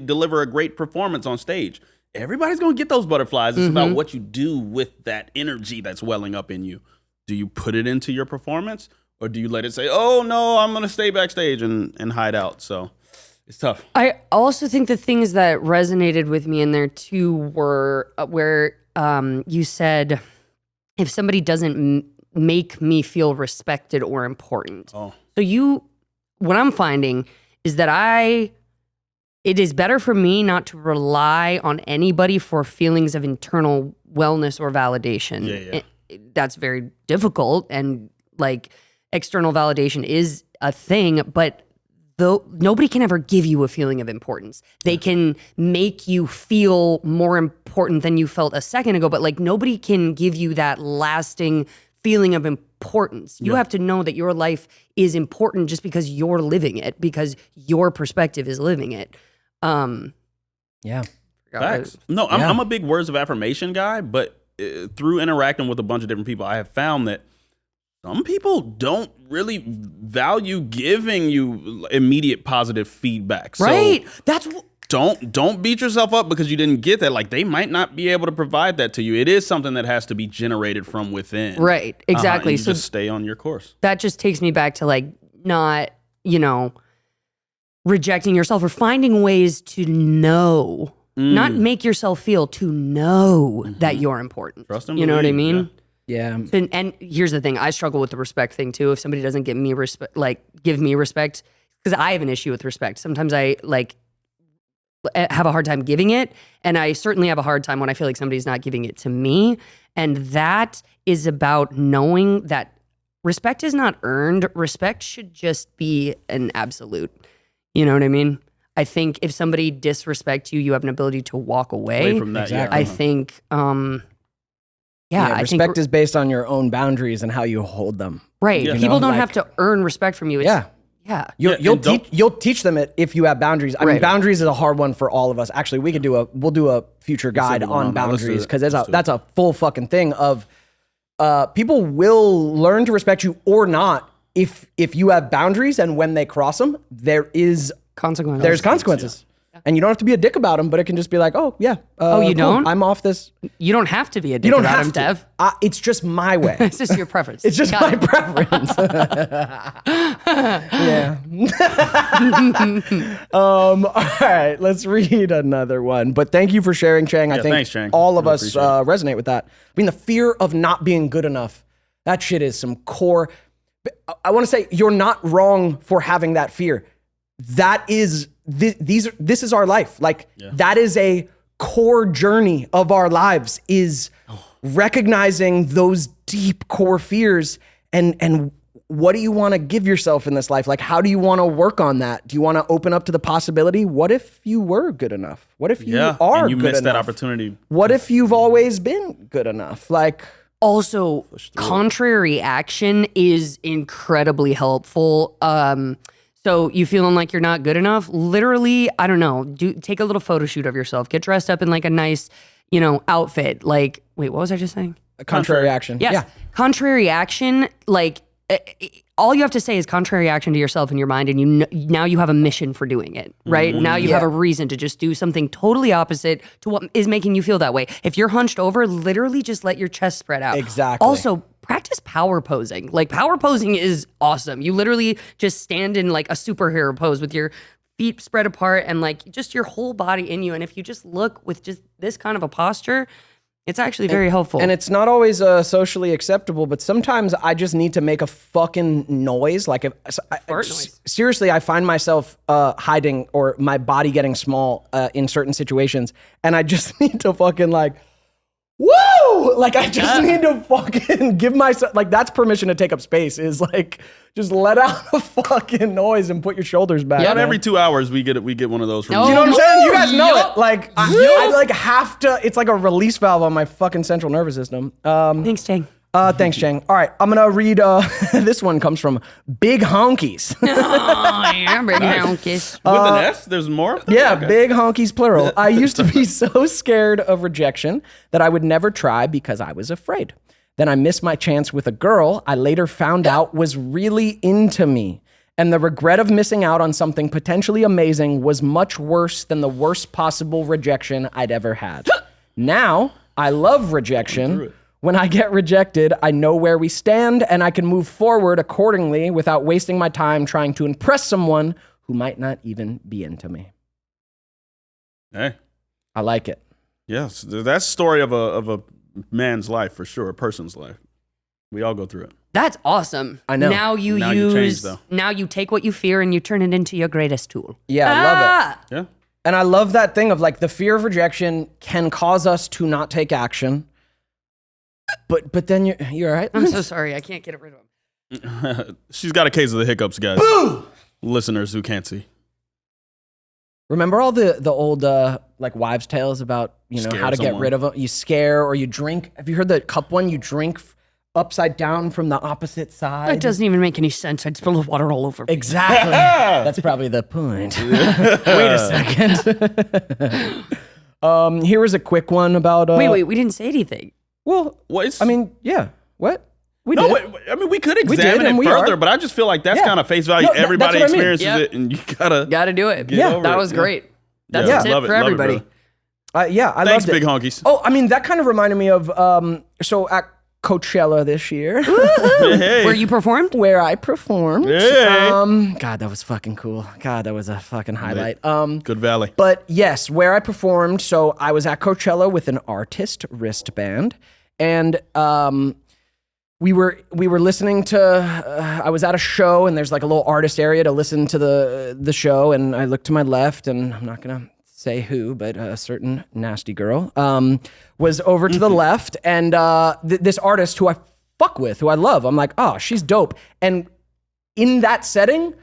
[SPEAKER 2] deliver a great performance on stage. Everybody's gonna get those butterflies. It's about what you do with that energy that's welling up in you. Do you put it into your performance, or do you let it say, "Oh no, I'm gonna stay backstage and hide out"? So it's tough.
[SPEAKER 4] I also think the things that resonated with me in there too were where you said, if somebody doesn't make me feel respected or important. So what I'm finding is that it is better for me not to rely on anybody for feelings of internal wellness or validation. That's very difficult, and like external validation is a thing, but though nobody can ever give you a feeling of importance. They can make you feel more important than you felt a second ago, but like nobody can give you that lasting feeling of importance. You have to know that your life is important just because you're living it, because your perspective is living it.
[SPEAKER 2] Facts. No, I'm a big words of affirmation guy, but through interacting with a bunch of different people, I have found that some people don't really value giving you immediate positive feedback.
[SPEAKER 4] Right.
[SPEAKER 2] So don't beat yourself up because you didn't get that. Like they might not be able to provide that to you. It is something that has to be generated from within.
[SPEAKER 4] Right. Exactly.
[SPEAKER 2] And you just stay on your course.
[SPEAKER 4] That just takes me back to like not, rejecting yourself or finding ways to know, not make yourself feel, to know that you're important.
[SPEAKER 2] Trust and
[SPEAKER 4] you know what I
[SPEAKER 2] believe,
[SPEAKER 4] mean?
[SPEAKER 3] Yeah.
[SPEAKER 4] And here's the thing, I struggle with the respect thing too. If somebody doesn't give me respect, because I have an issue with respect. Sometimes I have a hard time giving it, and I certainly have a hard time when I feel like somebody's not giving it to me. And that is about knowing that respect is not earned. Respect should just be an absolute. You know what I mean? I think if somebody disrespects you, you have an ability to walk away
[SPEAKER 2] from that.
[SPEAKER 3] Exactly.
[SPEAKER 2] Yeah.
[SPEAKER 4] I think,
[SPEAKER 3] respect is based on your own boundaries and how you hold them.
[SPEAKER 4] Right.
[SPEAKER 2] Yeah.
[SPEAKER 4] People don't have to earn respect from you. It's,
[SPEAKER 3] Yeah.
[SPEAKER 4] Yeah.
[SPEAKER 3] You'll teach them it if you have boundaries. I mean,
[SPEAKER 4] Right.
[SPEAKER 3] boundaries is a hard one for all of us. Actually, we'll do a future guide
[SPEAKER 2] do one
[SPEAKER 3] on
[SPEAKER 2] on that. Let's do
[SPEAKER 3] boundaries
[SPEAKER 2] it.
[SPEAKER 3] because
[SPEAKER 2] Let's do
[SPEAKER 3] that's a full fucking thing of people will learn to respect you or not if you have boundaries, and when they cross them, there's consequences. And you don't have to be a dick about them, but it can just be like, oh, yeah.
[SPEAKER 4] you don't?
[SPEAKER 3] I'm off this.
[SPEAKER 4] You don't have to be a dick
[SPEAKER 3] You don't
[SPEAKER 4] about
[SPEAKER 3] have
[SPEAKER 4] him,
[SPEAKER 3] to.
[SPEAKER 4] Dev.
[SPEAKER 3] It's just my way.
[SPEAKER 4] It's just your preference.
[SPEAKER 3] It's just
[SPEAKER 4] Got
[SPEAKER 3] my
[SPEAKER 4] it.
[SPEAKER 3] preference. Yeah. All right, let's read another one. But thank you for sharing, Chang. I think
[SPEAKER 2] thanks, Chang.
[SPEAKER 3] all of
[SPEAKER 2] Really
[SPEAKER 3] us
[SPEAKER 2] appreciate it.
[SPEAKER 3] resonate with that. I mean, the fear of not being good enough, that shit is some core. I want to say you're not wrong for having that fear. That is, this is our life. Like that is a core journey of our lives, is recognizing those deep core fears and what do you want to give yourself in this life? Like, how do you want to work on that? Do you want to open up to the possibility? What if you were good enough? What if you are
[SPEAKER 2] and you
[SPEAKER 3] good
[SPEAKER 2] missed
[SPEAKER 3] enough?
[SPEAKER 2] that opportunity.
[SPEAKER 3] What if you've always been good enough? Like,
[SPEAKER 4] Also, contrary action is incredibly helpful. So you feeling like you're not good enough? Literally, I don't know. Take a little photo shoot of yourself. Get dressed up in like a nice, outfit. Like, wait, what was I just saying?
[SPEAKER 3] Contrary action.
[SPEAKER 4] Yes.
[SPEAKER 3] Yeah.
[SPEAKER 4] Contrary action, like all you have to say is contrary action to yourself in your mind, and now you have a mission for doing it, right? Now you have a reason to just do something totally opposite to what is making you feel that way. If you're hunched over, literally just let your chest spread out.
[SPEAKER 3] Exactly.
[SPEAKER 4] Also, practice power posing. Like power posing is awesome. You literally just stand in like a superhero pose with your feet spread apart and like just your whole body in you. And if you just look with just this kind of a posture, it's actually very helpful.
[SPEAKER 3] And it's not always socially acceptable, but sometimes I just need to make a fucking noise. Like
[SPEAKER 4] noise.
[SPEAKER 3] Seriously, I find myself hiding or my body getting small in certain situations, and I just need to fucking like, woo! Like I just need to fucking give myself, like that's permission to take up space, is like just let out a fucking noise and put your shoulders back.
[SPEAKER 2] Not
[SPEAKER 3] man.
[SPEAKER 2] every 2 hours we get one of those from
[SPEAKER 4] No.
[SPEAKER 2] you.
[SPEAKER 3] You know what I'm saying? You guys know
[SPEAKER 4] Yup.
[SPEAKER 3] it. Like I like have to. It's like a release valve on my fucking central nervous system.
[SPEAKER 4] Thanks, Chang.
[SPEAKER 3] Thanks, Chang. All right, I'm gonna read. This one comes from Big Honkies.
[SPEAKER 4] Oh, yeah, big honkies.
[SPEAKER 2] With an S? There's more?
[SPEAKER 3] Yeah,
[SPEAKER 2] Okay.
[SPEAKER 3] Big Honkies plural. I used to be so scared of rejection that I would never try because I was afraid. Then I missed my chance with a girl I later found out was really into me. And the regret of missing out on something potentially amazing was much worse than the worst possible rejection I'd ever had. Now, I love rejection. When I get rejected, I know where we stand and I can move forward accordingly without wasting my time trying to impress someone who might not even be into me.
[SPEAKER 2] Hey.
[SPEAKER 3] I like it.
[SPEAKER 2] Yes, that's the story of a man's life for sure, a person's life. We all go through it.
[SPEAKER 4] That's awesome.
[SPEAKER 3] I know.
[SPEAKER 4] Now you
[SPEAKER 2] change, though.
[SPEAKER 4] Now you take what you fear and you turn it into your greatest tool.
[SPEAKER 3] Yeah, I love it.
[SPEAKER 2] Yeah.
[SPEAKER 3] And I love that thing of like the fear of rejection can cause us to not take action. But then you're all right.
[SPEAKER 4] I'm so sorry. I can't get rid of him.
[SPEAKER 2] She's got a case of the hiccups, guys. Listeners who can't see.
[SPEAKER 3] Remember all the old like wives' tales about
[SPEAKER 2] Scare
[SPEAKER 3] how to get
[SPEAKER 2] someone.
[SPEAKER 3] rid of them? You scare or you drink. Have you heard the cup one? You drink upside down from the opposite side.
[SPEAKER 4] That doesn't even make any sense. I'd spill the water all over me.
[SPEAKER 3] Exactly. That's probably the point. Wait a second. Here was a quick one about.
[SPEAKER 4] Wait, we didn't say anything.
[SPEAKER 3] Well,
[SPEAKER 2] What?
[SPEAKER 3] I mean, yeah. What? We
[SPEAKER 2] no,
[SPEAKER 3] did.
[SPEAKER 2] wait, I mean, we could
[SPEAKER 3] We did,
[SPEAKER 2] examine
[SPEAKER 3] and
[SPEAKER 2] it
[SPEAKER 3] we
[SPEAKER 2] further,
[SPEAKER 3] are.
[SPEAKER 2] but I just feel like that's
[SPEAKER 3] Yeah.
[SPEAKER 2] kind of face value.
[SPEAKER 3] No, that's
[SPEAKER 2] Everybody
[SPEAKER 3] what I mean.
[SPEAKER 2] experiences
[SPEAKER 4] Yep.
[SPEAKER 2] it, and you gotta.
[SPEAKER 4] Got to do it.
[SPEAKER 2] Get
[SPEAKER 3] Yeah.
[SPEAKER 2] over
[SPEAKER 4] That
[SPEAKER 2] it.
[SPEAKER 4] was
[SPEAKER 2] Yeah.
[SPEAKER 4] great. That's
[SPEAKER 3] Yeah.
[SPEAKER 4] a tip
[SPEAKER 2] Love it,
[SPEAKER 4] for
[SPEAKER 2] love it,
[SPEAKER 4] everybody.
[SPEAKER 2] brother.
[SPEAKER 3] Yeah, I
[SPEAKER 2] Thanks,
[SPEAKER 3] loved it.
[SPEAKER 2] big honkies.
[SPEAKER 3] Oh, I mean, that kind of reminded me of so at Coachella this year,
[SPEAKER 2] Hey.
[SPEAKER 4] Where you performed?
[SPEAKER 3] where I performed.
[SPEAKER 2] Hey.
[SPEAKER 3] God, that was fucking cool. God, that was a fucking highlight.
[SPEAKER 2] Good Valley.
[SPEAKER 3] But yes, where I performed. So I was at Coachella with an artist wristband, and we were listening to. I was at a show, and there's like a little artist area to listen to the show, and I looked to my left, and I'm not gonna say who, but a certain nasty girl was over to the left, and this artist who I fuck with, who I love, I'm like, oh, she's dope. And in that setting,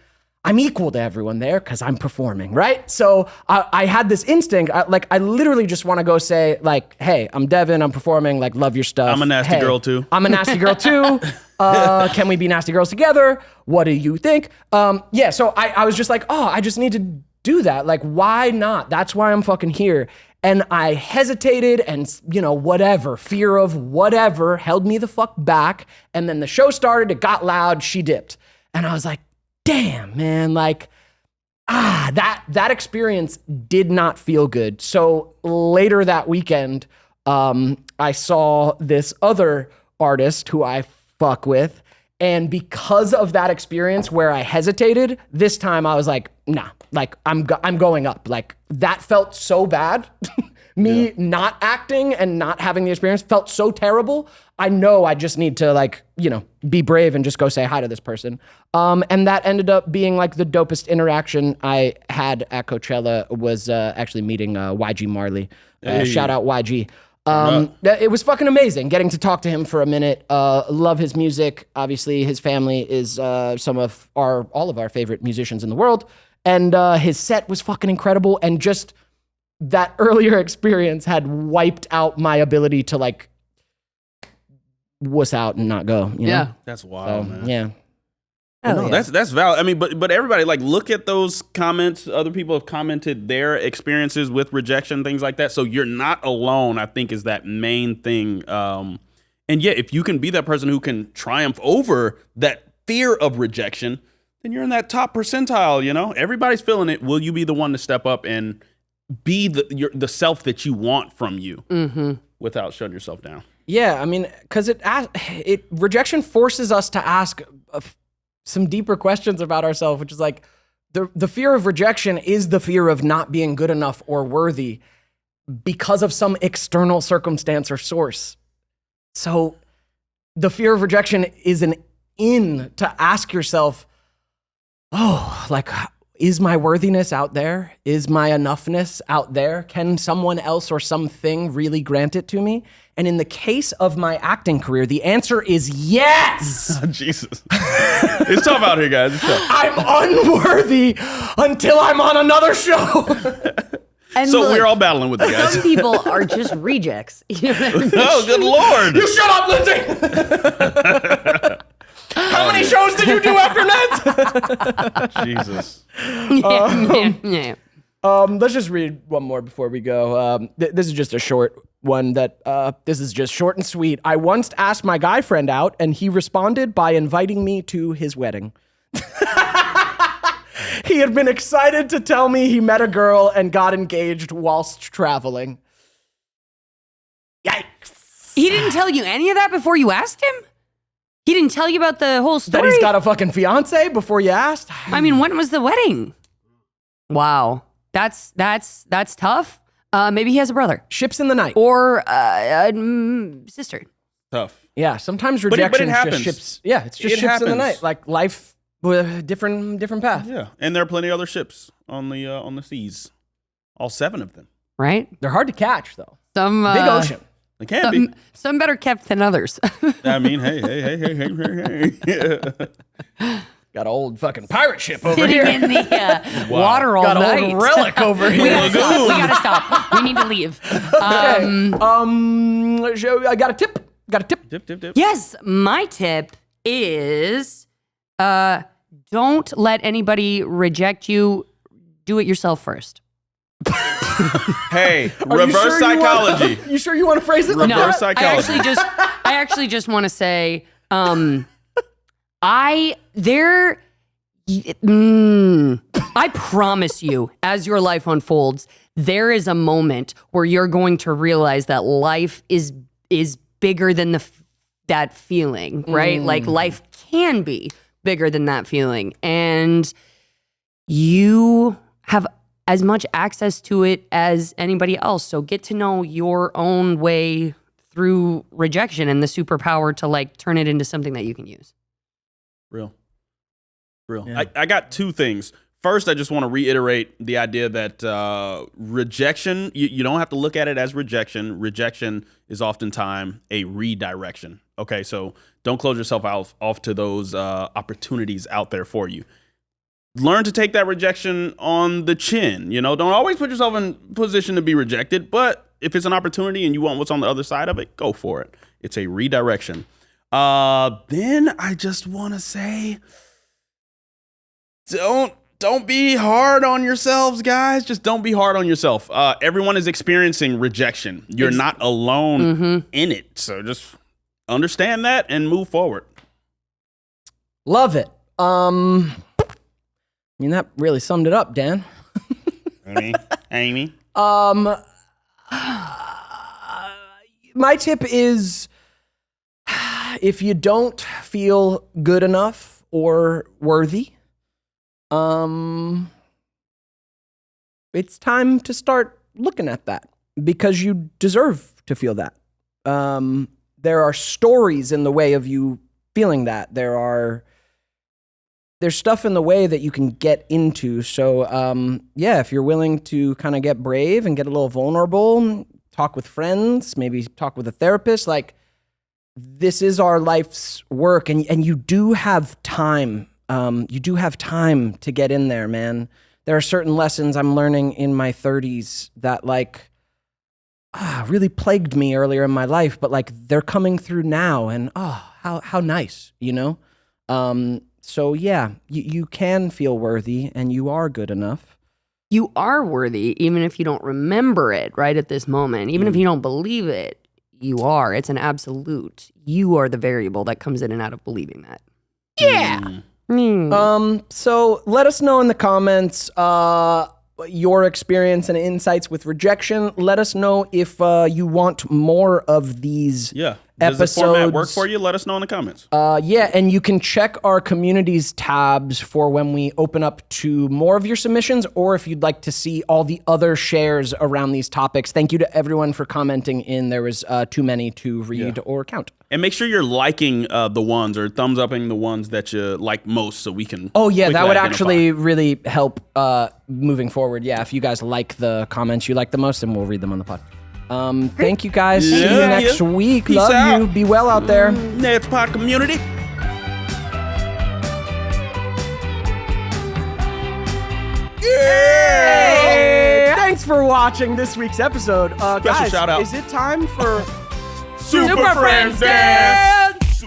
[SPEAKER 3] I'm equal to everyone there because I'm performing, right? So I had this instinct, I literally just want to go say, like, hey, I'm Devon, I'm performing, like, love your stuff.
[SPEAKER 2] I'm a nasty
[SPEAKER 3] Hey,
[SPEAKER 2] girl, too.
[SPEAKER 3] I'm a nasty girl too. Can we be nasty girls together? What do you think? Yeah, so I was just like, oh, I just need to do that. Like, why not? That's why I'm fucking here. And I hesitated and, whatever, fear of whatever held me the fuck back. And then the show started, it got loud, she dipped. And I was like, damn, man, like, that experience did not feel good. So later that weekend, I saw this other artist who I fuck with. And because of that experience where I hesitated, this time I was like, nah, like I'm going up. Like that felt so bad. Me not acting and not having the experience felt so terrible. I know I just need to be brave and just go say hi to this person. And that ended up being like the dopest interaction I had at Coachella was actually meeting YG Marley. Shout out YG. It was fucking amazing getting to talk to him for a minute. Love his music. Obviously, his family is all of our favorite musicians in the world. And his set was fucking incredible. And just that earlier experience had wiped out my ability to wuss out and not go. You know?
[SPEAKER 2] That's wild, man.
[SPEAKER 3] Yeah.
[SPEAKER 2] No, that's valid. I mean, but everybody, like, look at those comments. Other people have commented their experiences with rejection, things like that. So you're not alone, I think, is that main thing. And yeah, if you can be that person who can triumph over that fear of rejection, then you're in that top percentile. You know, everybody's feeling it. Will you be the one to step up and be the self that you want from you without shutting yourself down?
[SPEAKER 3] Yeah, I mean, because rejection forces us to ask some deeper questions about ourselves, which is like the fear of rejection is the fear of not being good enough or worthy because of some external circumstance or source. So the fear of rejection is an in to ask yourself, oh, like, is my worthiness out there? Is my enoughness out there? Can someone else or something really grant it to me? And in the case of my acting career, the answer is yes.
[SPEAKER 2] Jesus. It's tough out here, guys. It's tough.
[SPEAKER 3] I'm unworthy until I'm on another show.
[SPEAKER 4] And
[SPEAKER 2] so
[SPEAKER 4] look,
[SPEAKER 2] we're all battling with it, guys.
[SPEAKER 4] some people are just rejects. You know what I mean?
[SPEAKER 2] Oh, good Lord.
[SPEAKER 3] You shut up, Lindsey. How many shows did you do after Neds?
[SPEAKER 2] Jesus.
[SPEAKER 4] Yeah.
[SPEAKER 3] Let's just read one more before we go. This is just a short one this is just short and sweet. I once asked my guy friend out and he responded by inviting me to his wedding. He had been excited to tell me he met a girl and got engaged whilst traveling. Yikes.
[SPEAKER 4] He didn't tell you any of that before you asked him? He didn't tell you about the whole story?
[SPEAKER 3] That he's got a fucking fiance before you asked?
[SPEAKER 4] I mean, when was the wedding? Wow. That's tough. Maybe he has a brother.
[SPEAKER 3] Ships in the night.
[SPEAKER 4] Or a sister.
[SPEAKER 2] Tough.
[SPEAKER 3] Yeah, sometimes
[SPEAKER 2] But it
[SPEAKER 3] rejection
[SPEAKER 2] happens.
[SPEAKER 3] just ships. Yeah, it's just
[SPEAKER 2] It
[SPEAKER 3] ships in the
[SPEAKER 2] happens.
[SPEAKER 3] night. Like life with a different path.
[SPEAKER 2] Yeah. And there are plenty of other ships on the seas. All 7 of them.
[SPEAKER 4] Right?
[SPEAKER 3] They're hard to catch though.
[SPEAKER 4] Some
[SPEAKER 3] Big ocean.
[SPEAKER 2] They can be.
[SPEAKER 4] Some better kept than others.
[SPEAKER 2] I mean, hey.
[SPEAKER 3] Got an old fucking pirate ship over
[SPEAKER 4] Sitting
[SPEAKER 3] here.
[SPEAKER 4] in the water all
[SPEAKER 3] Got an
[SPEAKER 4] night.
[SPEAKER 3] old relic over
[SPEAKER 4] We
[SPEAKER 3] here.
[SPEAKER 4] gotta stop. We need to leave.
[SPEAKER 3] I got a tip.
[SPEAKER 2] Tip.
[SPEAKER 4] Yes, my tip is don't let anybody reject you. Do it yourself first.
[SPEAKER 2] Hey,
[SPEAKER 3] Are you
[SPEAKER 2] reverse
[SPEAKER 3] sure
[SPEAKER 2] psychology.
[SPEAKER 3] You sure you want to phrase it like
[SPEAKER 2] Reverse
[SPEAKER 3] that?
[SPEAKER 2] psychology.
[SPEAKER 4] I actually just want to say, I promise you, as your life unfolds, there is a moment where you're going to realize that life is bigger than that feeling, right? Like life can be bigger than that feeling, and you have as much access to it as anybody else. So get to know your own way through rejection and the superpower to like turn it into something that you can use.
[SPEAKER 2] Real.
[SPEAKER 3] Yeah.
[SPEAKER 2] I got 2 things. First, I just want to reiterate the idea that rejection, you don't have to look at it as rejection. Rejection is oftentimes a redirection. Okay, so don't close yourself off to those opportunities out there for you. Learn to take that rejection on the chin. You know, don't always put yourself in position to be rejected, but if it's an opportunity and you want what's on the other side of it, go for it. It's a redirection. Then I just want to say, don't be hard on yourselves, guys. Just don't be hard on yourself. Everyone is experiencing rejection. You're not alone in it. So just understand that and move forward.
[SPEAKER 3] Love it. I mean, that really summed it up, Dan.
[SPEAKER 2] Amy.
[SPEAKER 3] My tip is if you don't feel good enough or worthy, it's time to start looking at that because you deserve to feel that. There are stories in the way of you feeling that. There's stuff in the way that you can get into. So, if you're willing to kind of get brave and get a little vulnerable, talk with friends, maybe talk with a therapist, like this is our life's work. And you do have time. You do have time to get in there, man. There are certain lessons I'm learning in my 30s that like really plagued me earlier in my life, but like they're coming through now, and how nice, you know? So yeah, you can feel worthy, and you are good enough.
[SPEAKER 4] You are worthy, even if you don't remember it right at this moment. Even if you don't believe it, you are. It's an absolute. You are the variable that comes in and out of believing that.
[SPEAKER 3] Yeah. So let us know in the comments your experience and insights with rejection. Let us know if you want more of these
[SPEAKER 2] Does
[SPEAKER 3] episodes.
[SPEAKER 2] the format work for you? Let us know in the comments.
[SPEAKER 3] And you can check our communities tabs for when we open up to more of your submissions, or if you'd like to see all the other shares around these topics. Thank you to everyone for commenting in. There was too many to read or count.
[SPEAKER 2] And make sure you're liking the ones or thumbs upping the ones that you like most, so we can.
[SPEAKER 3] Oh yeah, that would
[SPEAKER 2] identify.
[SPEAKER 3] actually really help moving forward. Yeah, if you guys like the comments you like the most, then we'll read them on the pod. Thank you guys. See you next week.
[SPEAKER 2] Peace
[SPEAKER 3] Love
[SPEAKER 2] out.
[SPEAKER 3] you. Be well out there.
[SPEAKER 2] Neds Pod community.
[SPEAKER 3] Hey! Thanks for watching this week's episode. Guys,
[SPEAKER 2] shout out.
[SPEAKER 3] is it time for
[SPEAKER 2] Super Friends Dance.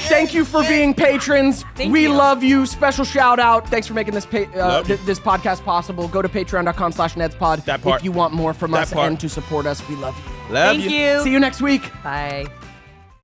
[SPEAKER 3] Thank you for being patrons. We love you. Special shout out. Thanks for making this this podcast possible. Go to patreon.com/nedspod
[SPEAKER 2] That part.
[SPEAKER 3] if you want more from
[SPEAKER 2] That
[SPEAKER 3] us
[SPEAKER 2] part.
[SPEAKER 3] and to support us. We love you.
[SPEAKER 2] Love
[SPEAKER 4] Thank you.
[SPEAKER 3] See you next week.
[SPEAKER 4] Bye.